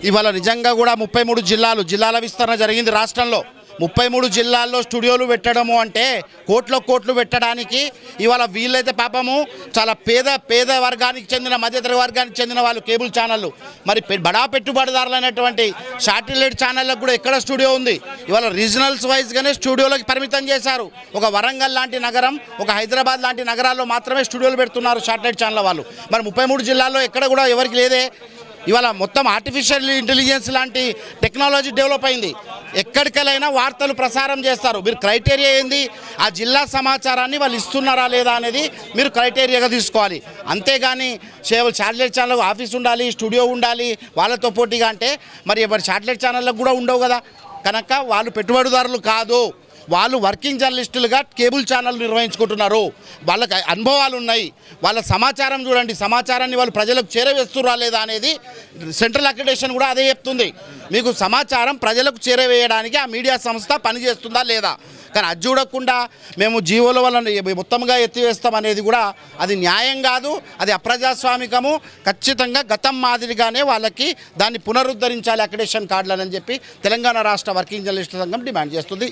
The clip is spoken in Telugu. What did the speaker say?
ఇవాళ నిజంగా కూడా 33 జిల్లాల విస్తరణ జరిగింది రాష్ట్రంలో. 33 జిల్లాల్లో స్టూడియోలు పెట్టడము అంటే కోట్లు పెట్టడానికి ఇవాళ వీళ్ళైతే పాపము చాలా పేద వర్గానికి చెందిన మధ్యతరగతి వర్గానికి చెందిన వాళ్ళు కేబుల్ ఛానళ్ళు, మరి బడా పెట్టుబడిదారులైనటువంటి శాటిలైట్ ఛానళ్ళకు కూడా ఎక్కడ స్టూడియో ఉంది? ఇవాళ రీజనల్స్ వైజ్గానే స్టూడియోలకు పరిమితం చేశారు. ఒక వరంగల్ లాంటి నగరం, ఒక హైదరాబాద్ లాంటి నగరాల్లో మాత్రమే స్టూడియోలు పెడుతున్నారు శాటిలైట్ ఛానల్ వాళ్ళు. మరి 33 జిల్లాల్లో ఎక్కడ కూడా ఎవరికి లేదే. ఇవాళ మొత్తం ఆర్టిఫిషియల్ ఇంటెలిజెన్స్ లాంటి టెక్నాలజీ డెవలప్ అయింది. ఎక్కడికెళ్ళైనా వార్తలు ప్రసారం చేస్తారు. మీరు క్రైటీరియా ఏంది? ఆ జిల్లా సమాచారాన్ని వాళ్ళు ఇస్తున్నారా లేదా అనేది మీరు క్రైటీరియాగా తీసుకోవాలి. అంతేగాని శాటిలైట్ ఛానల్ ఆఫీస్ ఉండాలి, స్టూడియో ఉండాలి వాళ్ళతో పోటీగా అంటే మరి శాటిలైట్ ఛానళ్ళకు కూడా ఉండవు కదా. కనుక వాళ్ళు పెట్టుబడిదారులు కాదు, వాళ్ళు వర్కింగ్ జర్నలిస్టులుగా కేబుల్ ఛానల్ నిర్వహించుకుంటున్నారు. వాళ్ళకి అనుభవాలు ఉన్నాయి. వాళ్ళ సమాచారం చూడండి, సమాచారాన్ని వాళ్ళు ప్రజలకు చేరవేస్తురా లేదా అనేది సెంట్రల్ అక్రిడిటేషన్ కూడా అదే చెప్తుంది. మీకు సమాచారం ప్రజలకు చేరవేయడానికి ఆ మీడియా సంస్థ పనిచేస్తుందా లేదా. కానీ అది చూడకుండా మేము జీవోల వల్ల మొత్తంగా ఎత్తివేస్తాం అనేది కూడా అది న్యాయం కాదు, అది అప్రజాస్వామికము. ఖచ్చితంగా గతం మాదిరిగానే వాళ్ళకి దాన్ని పునరుద్ధరించాలి అక్రిడిటేషన్ కార్డులని చెప్పి తెలంగాణ రాష్ట్ర వర్కింగ్ జర్నలిస్టుల సంఘం డిమాండ్ చేస్తుంది.